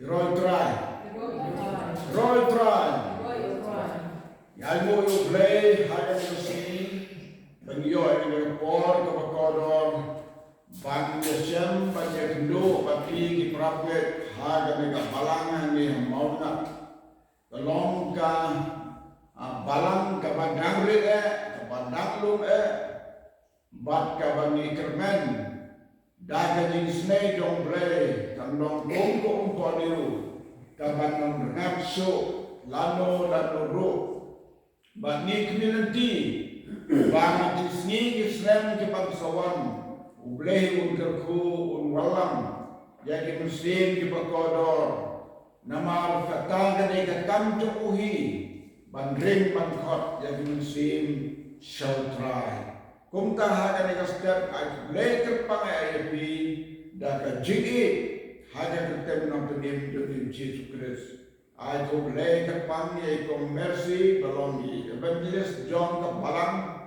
Roy try. Roy try. Yalmo you play hide and seek. When you are in the port of a corridor, bang the shem, but you can do but he prophet hard and make a balang and a mountain. The long balang kabadang rin kabadang lum but kabang ikermen. Daging snake dong play, kanong kong poniru, kabanong ngapso, lano ro. But ni community, bang tisni Islam ke pagsawan, ubleh unkerku unwalam, jadi muslim ke pakodor, nama kata kene kakam cukuhi, bandring bangkot jadi muslim shall try. Kung tahagan ni kastet ay later pang ay daga jigi haja ketem ng pagim ng Jesus Christ ay kung later pang ay kung mercy belong evangelist John kapalang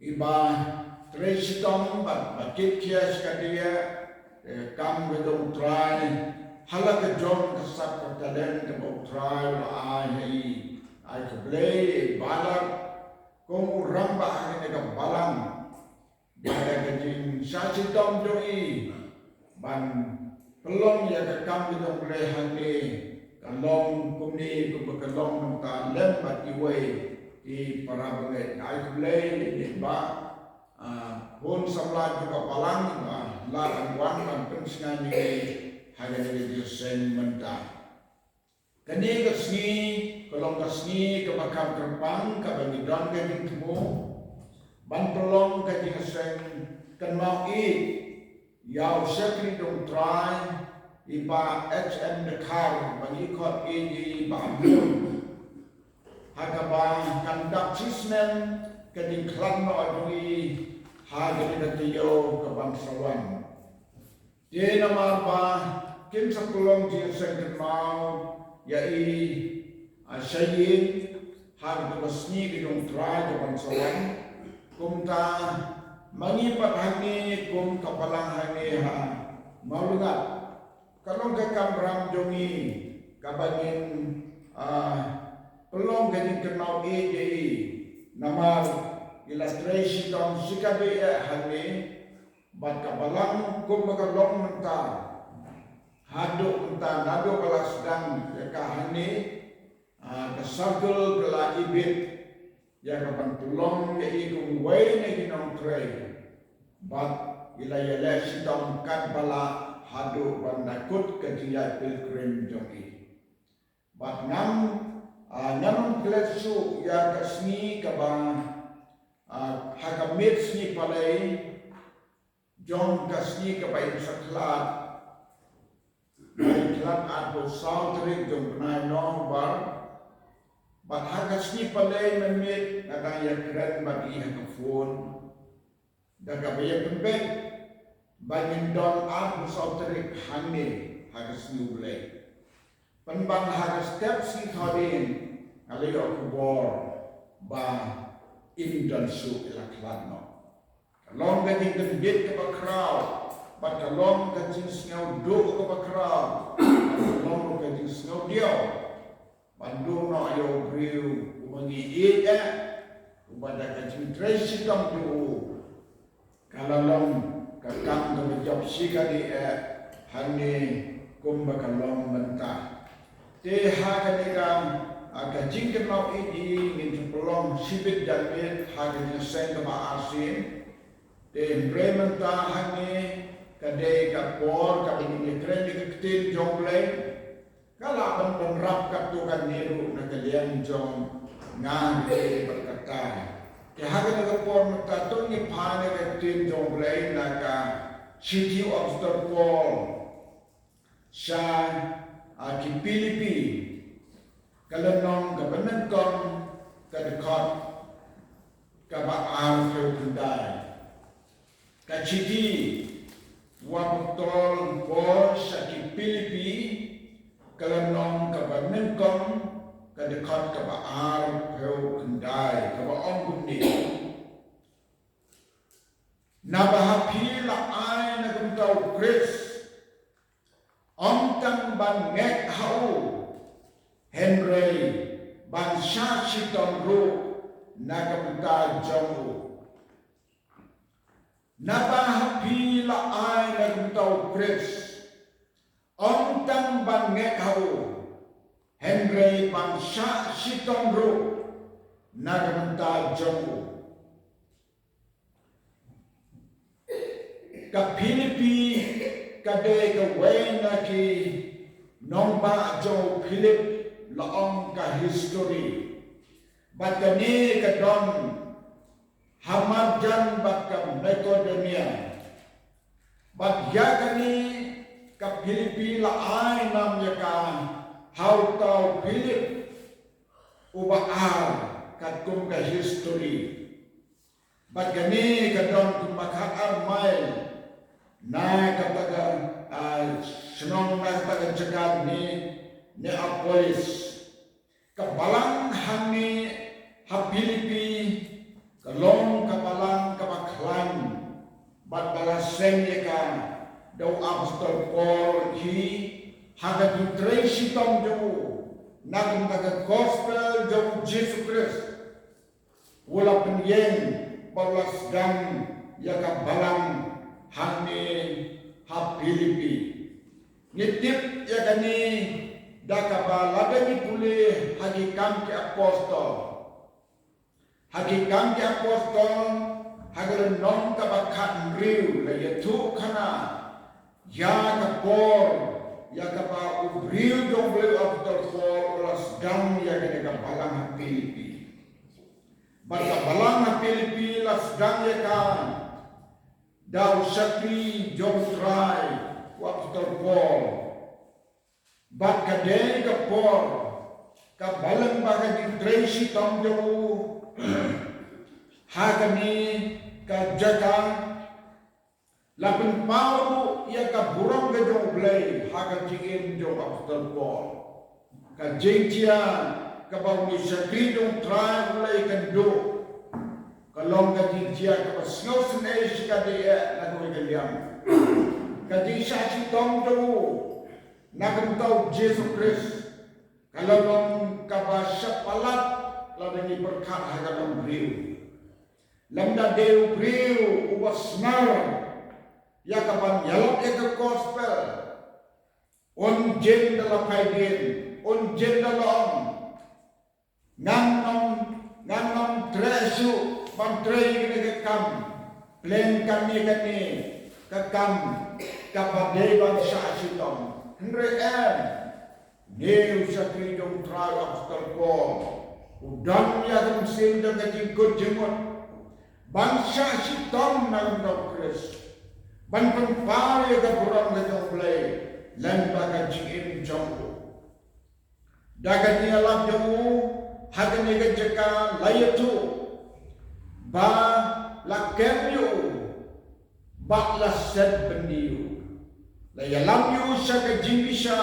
iba Tracy Tom bakit kiyas kadiya kam wedong try halaga John kasap katalen kabog try ay kublay balak kung ramba ang nagabalang dahil kajing saksi tom doi ban pelong ya kakam ditong lehan ni kalong kumni kubakalong ng talem at iway di para banget ay kulay di ba hun samlan kapalang la ang wan ang pensingan ni hagan ni Diyos sen menta kani kasni kolong kasni kabakam kerpang kabangidang kading temo ban pelong kading seng kan mau yaw sekri dong try iba HM Dakar bagi kot di Babylon hagabang kandak sismen kading klan no adui hagani datiyo kabangsawan di nama ba kim sa pelong di seng kan mau yai Sayin har bersni bidung try depan sawan kumta mangipat hani kum kapalang hani ha maulungat kalau ke kamram jongi kabangin pelong gading kenal nama illustration dong sikabe hani bat kapalang kum bakalong mentar haduk mentar nado kalau sedang kahani kesagel kela ibit ya kapan tulong ya ikung way na ginong tray but ilayala sitong kadbala hadu bandakut kadiya pilgrim jongi but ngam kletsu ya kasni kabang hakamit sni palay jong kasni kabay saklat iklat ato sautrik jong penay nong bar but hagas ni palay mamit nakaya kran bagi ang phone daga bayang pembek bangin don ang sautrik hangi hagas ni ulay panbang hagas step si thodin alayo kubor ba indan su ilaklan no kalong gading gandit ka ba crowd but kalong gading singaw do ka ba crowd kalong gading singaw diyaw Bandung no ayo griu umangi ubada kacing tracy tam tu kalalong kakam kami job sika di hani kumba kalong mentah te hakani kam kacing kenau ini ngin pelong sibit jalbit hakani sen kama asin te implementa hani kadai kapor kami kren di ketil jongleng kalau abang penrap kaptukan niru na kalian jong ngani berkata kehagan nagapor magtatong ni pane katin jong lay naga city of the Paul sa Pilipi kalanong gabanan kong kadekot kabaan kay kunday ka city Wapotol Paul sa Pilipi kalanong kabanengkong kadekot kabaar peu kendai kabaon gundi nabahapi la ai na kumtau Chris omtang ban ngek hau Henry ban sha shiton ru na kumta jongu nabahapi la ai na kumtau Chris omtang ban ngek hau Henry ban sha shiton ru na kumta jongu ka Pilipi ka de ka wena ki nomba jo Philip laong ka history batani ka don hamajan bakam Macedonia bat yakani ka Pilipi la ai nam yaka how tau Philip ubaar ka kum ka history batani ka don kumakar mail na kataga senong na kataga jagat ni Neapolis kabalang hani ha Pilipi kalong kabalang kabaklan bat balaseng ka daw apostol Paul ki haga tracy tom jo na kataga gospel jo Jesus Christ wala penyen balas dan ya kabalang hani ha Pilipi nitip ya kani dakaba ladani pule hagikam ke apostol hagale non ka bakhan riu la yetu khana ya ka por ya ka ba ubriu do ble apostol for las dam ya kani ka balang ha Pilipi baka balang ha Pilipi las dam ya ka daw sakri jom try waktu Paul bat kadai ka Paul ka balang baga di tracy tom jo hagani ka jaga lapin pau ya ka burong ga jo blai haga jigin jo waktu Paul ka jejia ka bau ni sakri jom try blai kan do kalong ka jejia ka pasngau senai sika dia lagu galiam ka jejia si tom jo nakam tau Jesus Christ kalong ka basya palat ladani berkat hagadong briu lamda deu briu ubasnar ya kapan yalok ke gospel on jen dalam kaidin on jen dalam nganom tresu pantrei ke kam plan kami ke kam kapade bangsa sitom Henry Neu sakri dong try apostol Paul udang ya dong senda kaji jemot bangsa si tom nang dong Chris ban pempar ya ka burang ka dong play lan ba kaji im jongko daga ni alam jomu hagani ka jeka layatu ba lakemyo ba la set bendiu la yalam yu sa ka jimbisa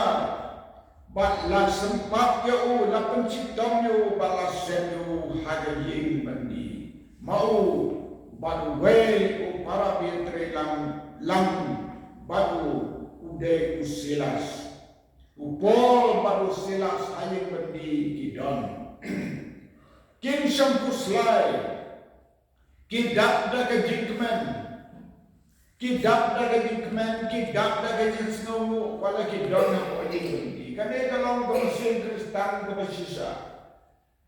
bat la sempat yu la penciptom yu bat la sen yu haga ying bandi mau bat we u para pietre lang batu ude usilas upol batu silas aying bandi kidon king sampuslai kidak daga jingkmen kidap daga jingkmen kidap daga jingsnomu wala kidon na po jingkmen kane kalong gomsin kristan ko basisa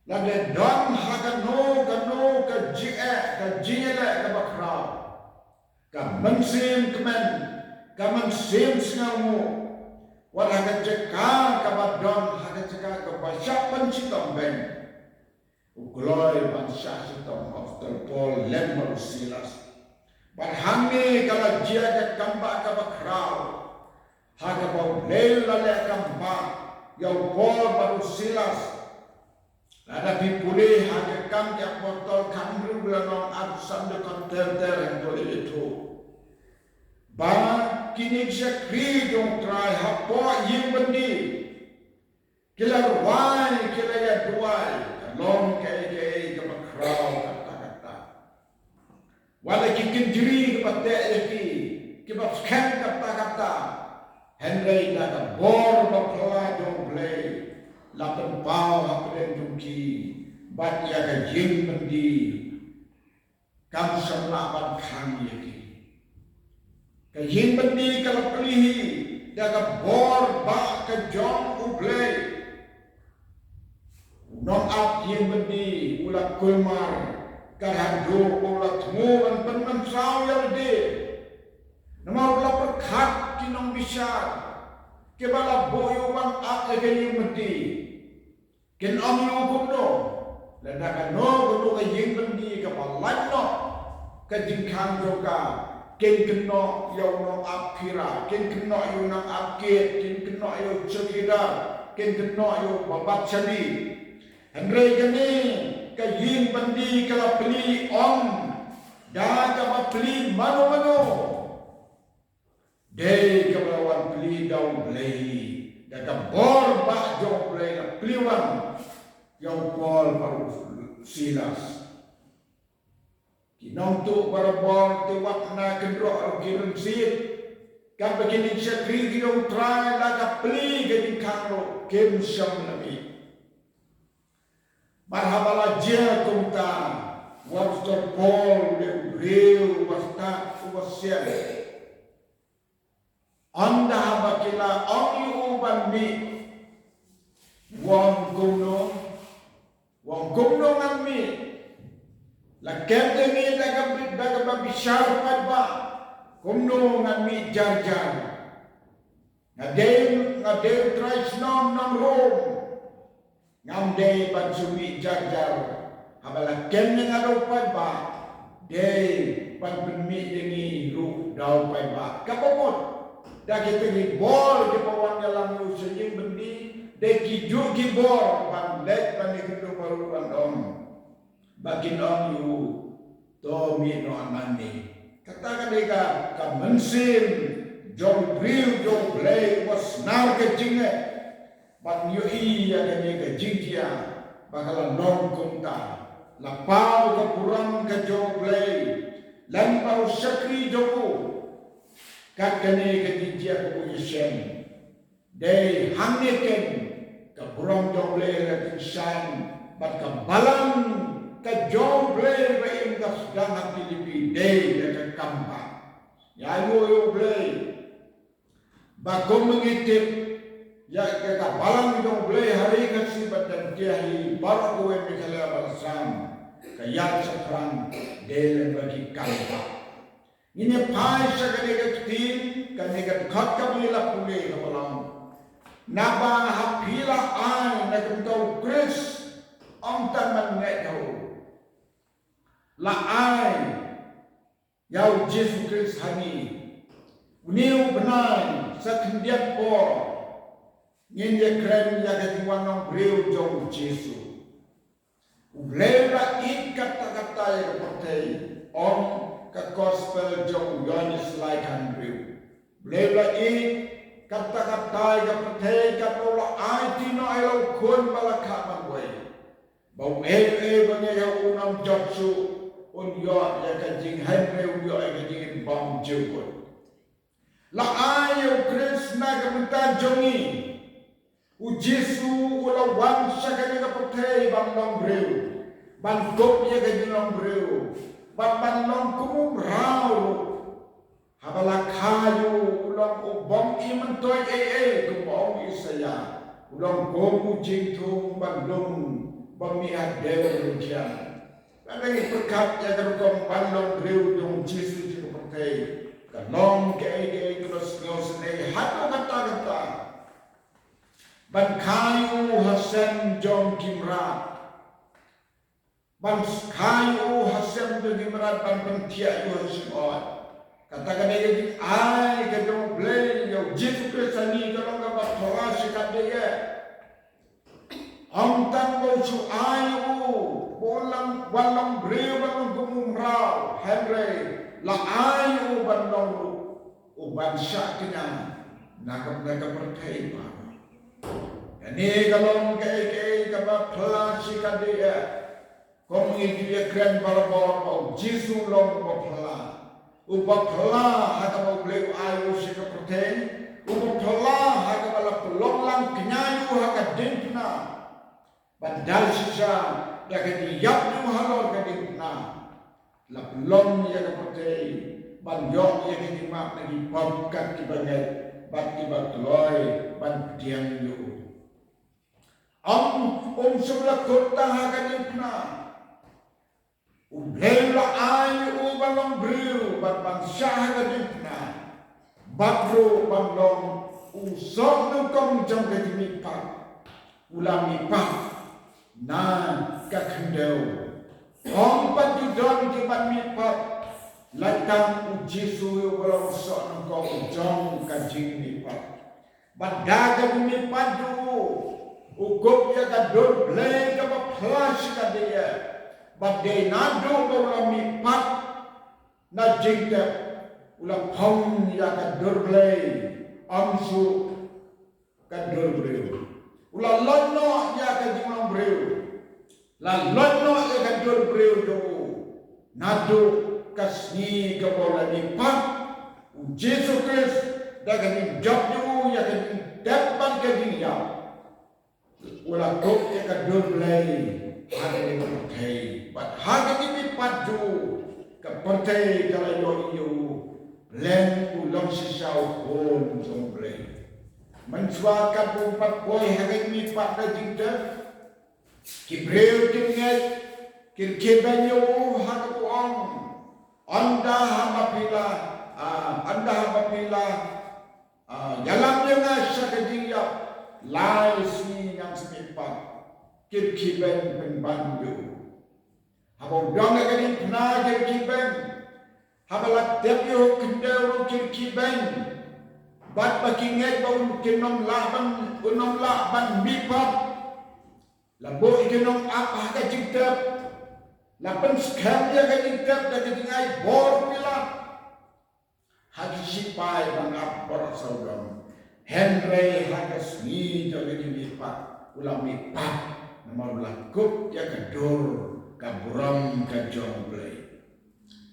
lade don hagano gano ka jingele ka bakraw ka mansim kemen ka mansim sngamu wala ka jeka ka badon haga jeka ka basya pancitom ben glory bangsa sitom apostol Paul lemmer silas Barhangi kalau dia ke kamba ke bakrau, haga bau lela le kamba, yang Paul baru silas, ada pipuli haga kam yang botol kamru belanong absan de konter yang boleh itu. Ba kinig sa kri yung try hapo yung bandi kila ruway kila yaduay kalong kay kamakraw kata wala kikindiri kapate yaki kibapskan kata Henry na bor bapla yung play lapan pao hapden yung ki bat ya ka jing bandi kam samlapan khang yaki ka jing bandi kalapalihi daga bor ba ka jong ublay nong ap jing bandi ulat kulmar karhando ulat muan penman saw yalde nama ulat perkhat kinong bisyar kebala boyo man ap ka jing bandi ken om yu kumno lada ka no kuno ka jing bandi ka palan no ka jingkhang joka ken keno yaw no apira ken keno yu nang apket ken keno yu chokida ken keno yu babat chali andre gani ka jing bandi ka pli om da ka pli mano dei ka lawan pli daw blei da ka bor ba jo blei ka pliwan yang Paul baru Silas kinong tu barabol tiwak na kendro kirun sit kan begini syakri kinong try laga pli gini kangro kim syam nabi marhabala jia kumta waktu Paul lebreu wasta uwasya anda bakila om yu bandi wong kumno ngami la kende ni daga babishar padba kumno ngami jar ngadem trais nom rom ngamde pansumi jar habala kende ngado padba de panpemi dengi ru dau padba kapomot dagi tegi bol di bawang dalam usajing bendi deki jugi bor pan let pan itu baru om bakin om yu to mi no anani katakan deka ka mensin jong briu jong play was nar ke jinge ban yu i ya ke jingkia bakalan non kumta la pau ke kurang ke jong play lan pau sakri joko kakane ke jingkia ko yesem dei hangeken ka burong joble la tinsan bat ka balang ka joble ba ingas dang Pilipi dei ka kamba ya yo ble ba ko mengitip ya ka balang joble hari ka si badan tiahi bar ko e mikala balsam ka ya sakran dei bagi kamba ini pai sa ka de tin ka ne ka khat ka bila pule ka balang naba hapila ay nagumtaw Chris ang taman ngeto la ay yaw Jesus Christ hani uniw benay sa kendiat po nginye krem yagat wanong brew jong Jesus ublera it kata-kata yang patay om ka gospel jong Yohanes laikan brew ublera it kata-kata yang pertei katola ai tino elo kun balaka mangway bau banya yang unam jotsu un yo ya kajing henre un yo ya kajing bam jukut la ai yo Krishna kamta jongi u Jesu ula wan sakane ka pertei bam long breu ban kop ya kajing long breu ban long kumum rau habala kayu ulang ubong iman toy kubong isaya ulang gomu jingtung bandung bamihat dewa lukian kadang perkat ya kerukong bandung riu dung Jesu juga pertai kanong kaya terus ngosene hato kata-kata ban kayu hasen jong kimrat ban kayu hasen jong kimrat ban pentia yu hasen oat katakan dia di ai ke dong play yo Jesu Kristus ni kalau enggak bawa sikap dia am tan bo su ai bolang walang breu walang gumrau henry la ai bandong bansa kina nakap pertai pa. Ini kalau ke kaba pelasi kadia kong itu keren balabor mau Jisu long bapala ubapala hakaba bleu ayu sika pertai ubapala hakaba pelong lang kenyayu hakadintna bandal sisa yakati yapnu halor kadintna la pelong yakapate banjong yakati mak lagi pamkat kibagai bat kibat loy ban diang yu sebelah kota hakadintna ublela ayu balong bril bat bangsa hakadintna batro balong usok nukong jong kadimipak ulami pak na kakendau ompat judon kibat mipat latang uji suyu balong usok nukong jong kajing mipat badaga mipat du ugup ya kador blay kaba plus kadia badai nado balong mipat na jingda ulang pong ya kador blay amsu kador blay ulah lono ya kadimang breu la lono ya kador breu do nado kasni kabola ni pa Jesus Christ dagan job do ya kadim depan kadinya ulah kok ya kador blay ada ni pertai but harga ni padu ka pertai kalau yo len ulang sisau pun jomblay mencuakan umpat boy hari ini pada jingda kibreu kinget kirkebanyo hatu on anda hamapila jalan yang sakadiya lai si yang semipat kirkeben penbandu habang dong agadi pna kirkeben habalat debyo kendero kirkeben bat bakinget bau kinom laban mipat labo ikinom apa ka jingtap lapan skam ya ka jingtap da kadingai bor pila hagi sipai bang apor saudam Henry hagas ni jo gadi mipat ulang mipat nomor lakup ya kador kaburam ka jonglei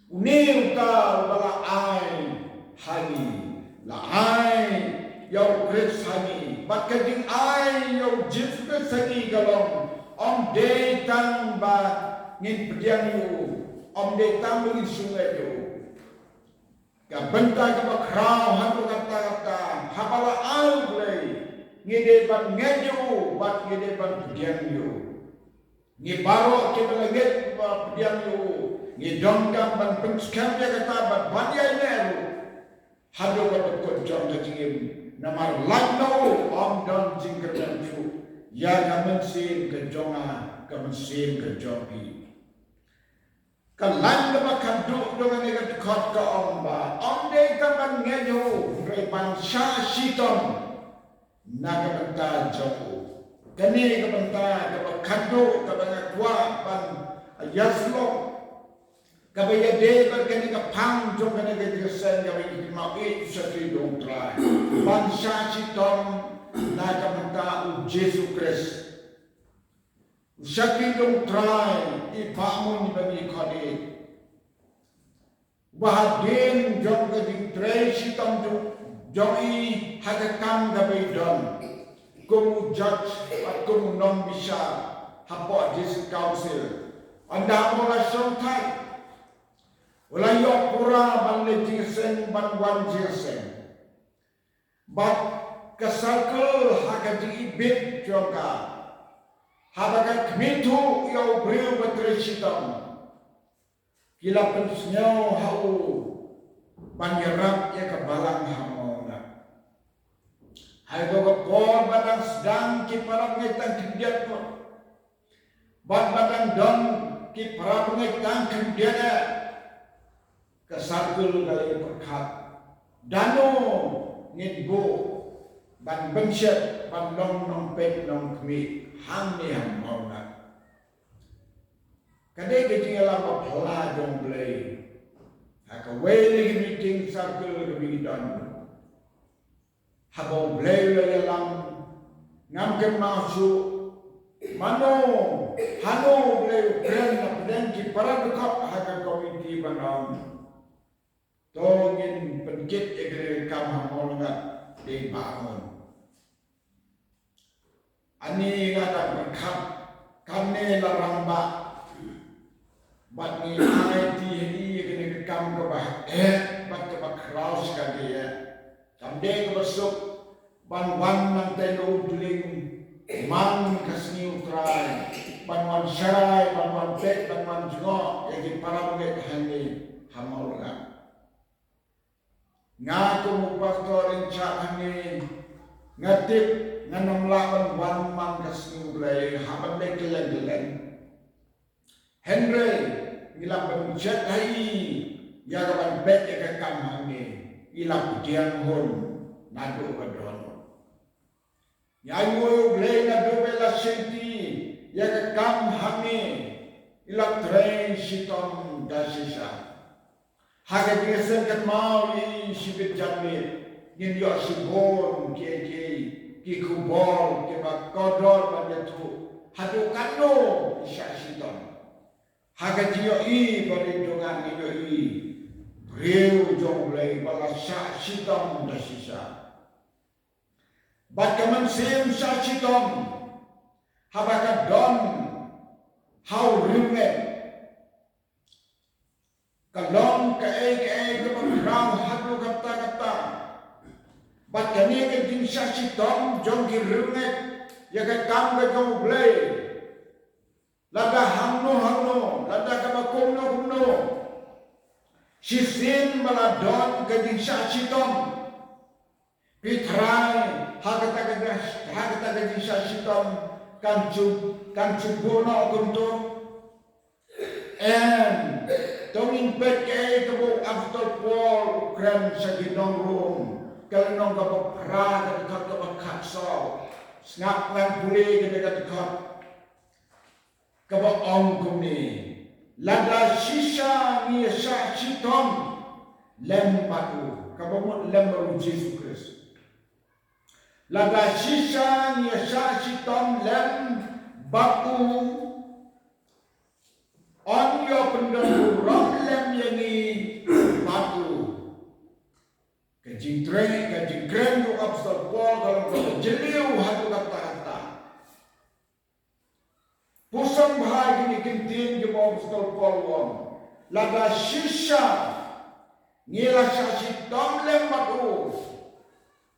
uni uta bala ai hagi lahai yau Chris hani bakading ai yau Jesus Christ hani galong om de tang ba ngin pediang yu om de tang ngin sungai yu ka benta ka bakrau hanu kata habala ai blai ngide ban ngeju bat ngide ban pediang yu ngi baro ke belaget pediang yu ngi dongkam ban penskam ya kata bat badiai neru hado ka ko jong ka jingim namar lagno om don jingker dan chu ya kamen sin ke jonga kamen sin ke jopi kalan ba kadu dengan ne ka khot ka om ba om de ka ban ngejo re ban sha shiton na ka banta jopo kani ka banta ka kadu ka ban kwa ban yaslo kabaya de berkani ka pang jong kana ke sen kabaya di mau itu satu dong try bangsa citom na kamanta u Jesus Christ satu dong try ipamun ni bagi khode bahadin jong ka di tray citom jong i hagakam kabaya don kum judge akum non bisa hapo this council anda mola sontai Wala yok pura ban le jisen ban wan jisen. Bat kasarkel haka di ibit joka. Habaka kmitu yo breu batreshitam. Kila pensnyo hau ban yerap ya kabalang hamona. Hai go kor badang sedang ki parap ngetang kidiat mo. Bat badang don ki parap ngetang kidiat kesarkul kali perkat dano ngitbo ban bengset ban long nong pet nong kmi hang ni ham mau na kadai ke tinggal apa pala jong blay haka wele meeting sarkul ke bidan habau bleu le lam ngam ke masuk mano hano bleu kren na pedang ki para dekap haga komiti banam tongin penkit egre kam hamon ngat di bangun ani ngata berkap kane larang ba bat ni ai ti hi kene kam ke bah bat ke bah kraus ka dia kamde ke besuk ban nang tendo tuling man kasni utrai ban syarai ban pek ban jengok yang para murid hani hamal ngak ngaku mupaktor inca hani ngatip nganam lawan man kasni utrai haban dek geleng Henry ilang penjat hai ya kapan bet ya ke kam hani ilang diang hon nado kadon ya yo blay na do bela senti ya ke kam hani ilang train siton dasisa haga disen kat mau i sibit jamit ngin yo sibon ki kubol ke ba kodor ba tu hadu kano isya siton haga jiyo i perlindungan iyo i Riu jonglei bala sya sitom da sisa bat kaman sim sya sitom habaka don how ringe kalong ka ke magrang hadu kata bat kani ke din sya sitom jongki ringe ya ka kam ka jonglei lada hamno lada ka kumno Sisin maladon ke sya sitom pitrai hakata ke sya sitom kancu bono kuntum and tongin peke kebo after Paul kran sa ginong room kalinong kapag pra kadekat kapag kaksaw snap lang puli kadekat kapag ong kumni lada sisa ni sya sitom lem batu kabamut lem baru Yesus Kristus lada sisa ni sya sitom lem batu on yo penduduk rom lem yani batu kejingkren yo apostol Paul kalau jeliu hatu kata pusang bahagi ni kintin ke bawah apostol Paul wong lada sisa ngila sya sitom lem batu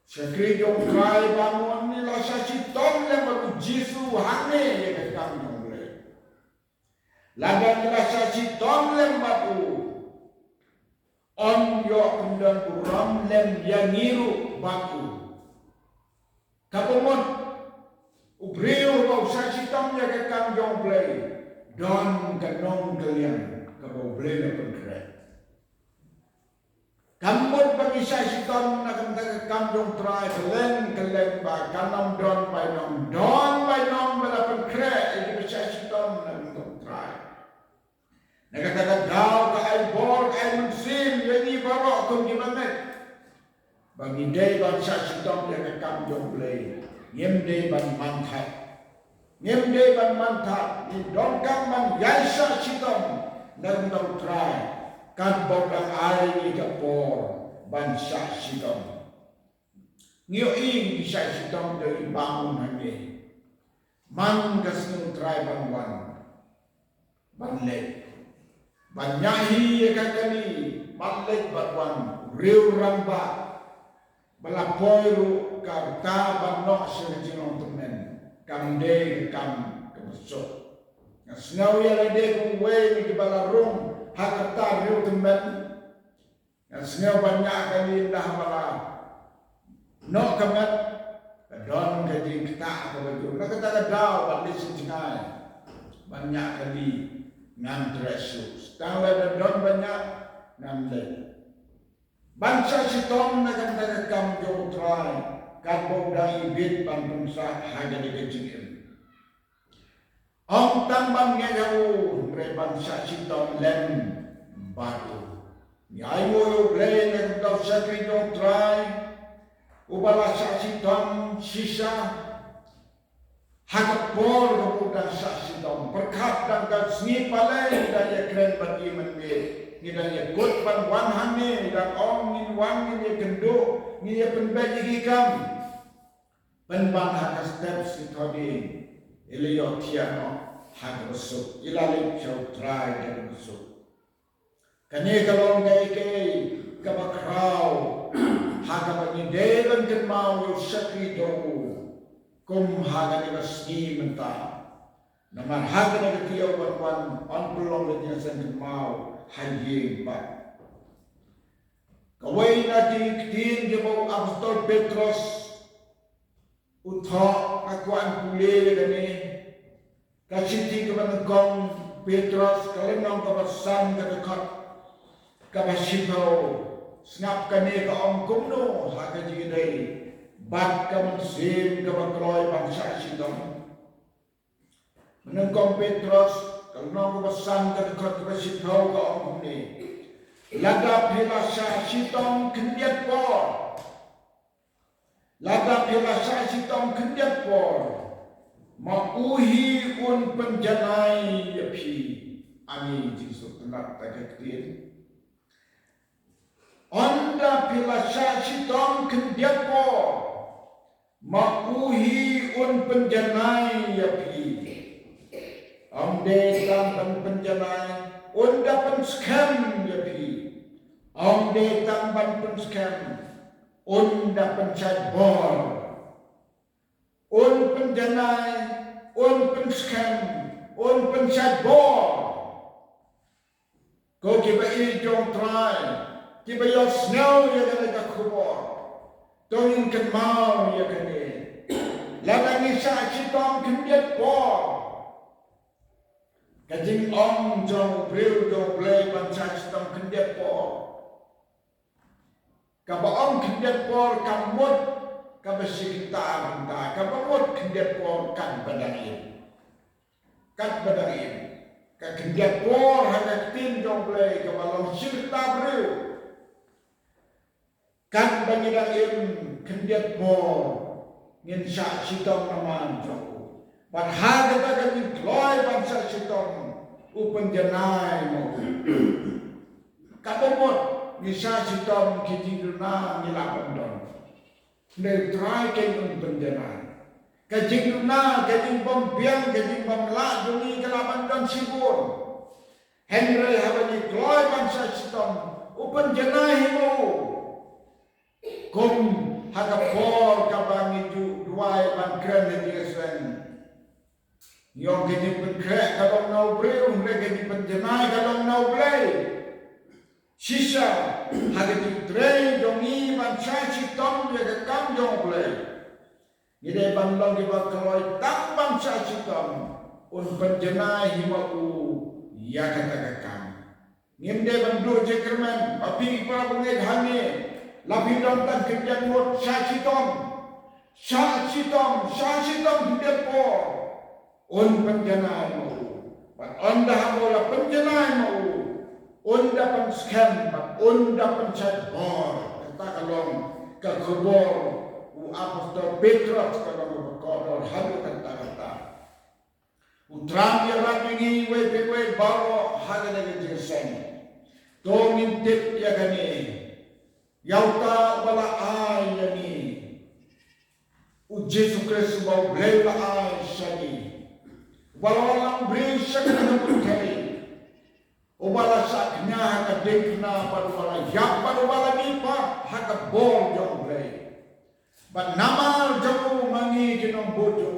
sekri jong kai bangun ngila sya sitom lem batu Yesus hane ye ke kami lada ngila sya sitom lem batu on yo undang kuram lem yangiru batu kapomon ubreo bau sya sitom ya ke kam jong play don kanong kalian kabau play na pengkret kamot bagi sya sitom na kamta kam jong try kelen ba kanam don by nom bala pengkret ini sya sitom na kamta try nakataga daw ka ay bor ay munsim yani baro kung gimamet bagi day bang sya sitom ya ke kam jong play Nyemde ban mantat ni dongkang man yaisa sitom nang try kan bodang ai ni kapor ban sya sitom ngio ing sya sitom dari bangun hange man kasnu try ban lek ban nyahi kakali ban lek ban riu ramba balapoiru karta banok sejinong temen kamde kam kebesok ngasnau ya lede kuwe ni balarung hakata riu temen ngasnau banyak kali dah bala nok kemet don jadi kita begitu nak kata dau balik sejingai banyak kali ngam tresus tangla don banyak ngam lek bangsa sitom na kanta kam jong try kabog da ibit pangpunsa haga di kecil ang tambang ngayaw re bangsa sitom lem batu ni ayo yo blay na daw sa jong try ubala saksi tom sisa hak bor kemudian saksi tom berkat dan seni palai dan ya keren bagi menbe ni dan ya kot pan wan hane dan om ni wan ni kendo ni ya penbaji hikam penbang hak step si todi elio tiano hak besuk ilalim jauh try dan besuk kane kalau ngai kabakrau hak bagi dewan kemau yo sakri do kum haga ni basni menta namar haga ni tiyo wan on pelong ni sen mau haji ba kawai na tin jebo apostol Petros utho akuan pule gani kasiti keban gong Petros kalenong kabasan kadekot kabasito snap kani ka om kumno haga jidai bat kam sim ka bakloy bangsa sidong menengkong Petros kalno ko basan ka dekat ka sitau ka om ni lada pilasa sitong kendiat por lada pilasa sitong kendiat por mauhi un penjanai yapi ani jisu tenak tagaktin onda pilasa sitong kendiat por mauhi un penjanai yapi amde tam penjanai un dapat scam yapi amde tamban pen scam un dapat chatbot un penjanai un pen scam un pen chatbot ko kiba I don't try kiba yo snow ya ka khubor tong kan mau ya kene lalang isa chitong kendiat po kajing om jong bril jong blay bansa chitong kendiat po kaba om kendiat po kamut kaba sikita benda kaba mut kendiat po kan badarin ka kendiat po hanya tin jong blay kaba long sikita bril kan bangidain kendiat po ngin sa sitong naman joko padhag ta kan kloy bangsa sitong upen janai mo kabomot ni sa sitong kijiduna nilapan don ne try ken upen janai kajiduna kajing bom biang kajing bom la duni kelapan don sibur Henry habani kloy bangsa sitong upen janai mo kum hagapor kabang itu duai bangkren di Israel. Yang kini pengkrek kalau nau breu, mereka kini penjenai kalau nau breu. Sisa hagati trei dongi bangsa citom dia kekam jong breu. Ini bandong di bakaloi tak bangsa citom un penjenai himau ya kata kekam. Ngimde bandu jekerman, api para penged hangi. Lapidon tan kendiat mot sasitom kendiat po un penjanai mo pat onda hamola penjanai mo onda pen scam pat onda pen chatbot kata kalong ka khobor u apostol Petros kalong berkodor halu kata utram ya ratingi we baro hagane jesen to mintip ya gani yauta bala ay yani u Jesu Kristus mau bela ay shani walang beri sakana puteri o bala saknya ka dekna par bala yak par bala nipa hak bol jong brei ban namal jamu mangi kinong bojo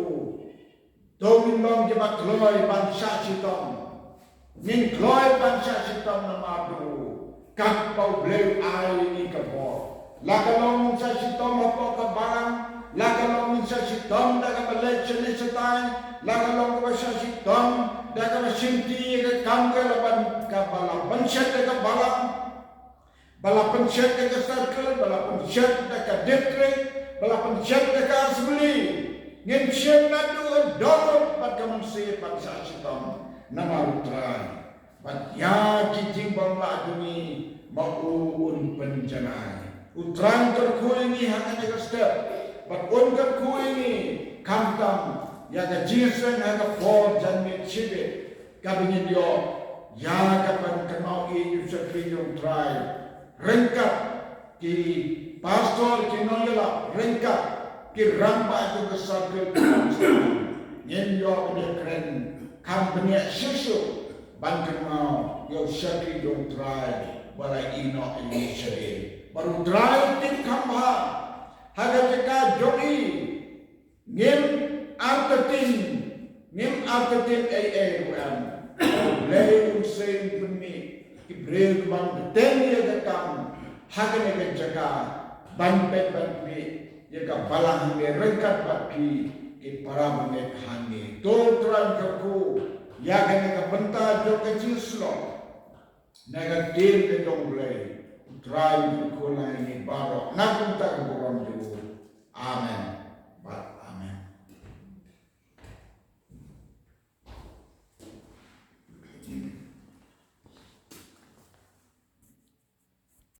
tawin bang di bakloy bansa sitom nin kloy bansa sitom na madu kak pau bleu ai ni kapor lakalong sa sitom hapo ka barang lakalong sa sitom daga balay chene setay lakalong ka sa sitom daga masinti ka kangga laban ka bala pansyat daga balang bala pansyat daga circle bala pansyat daga district bala pansyat daga assembly ngin siyem na doon dorot pat kamansi pat sa sitom namarutran pat ya kijing bangla duni mauun penjanai utran terkuli ni hanya step. But unka ku ini kamtam ya ka Jesus na ka for janmit chibe kabingin yo ya kapan kenau i sa yung tribe rengkat ki pastor kinoyala rengkat ki ramba itu kesakit nyen yo ni keren company susu ban kenau yo syaki yung tribe balai ino ini syari baru tribe tin kamba haga jodi ngim artatin AAUM lay usain bunni ibril bang tenya dakam haga ne jaga banpet banpi yaga balang ne rengkat bapi ki param ne hangi to tran kaku yaga ne ka benta jo ke jislo naga tin ne dong lay try ko na ni baro na kunta ko ram jo amen.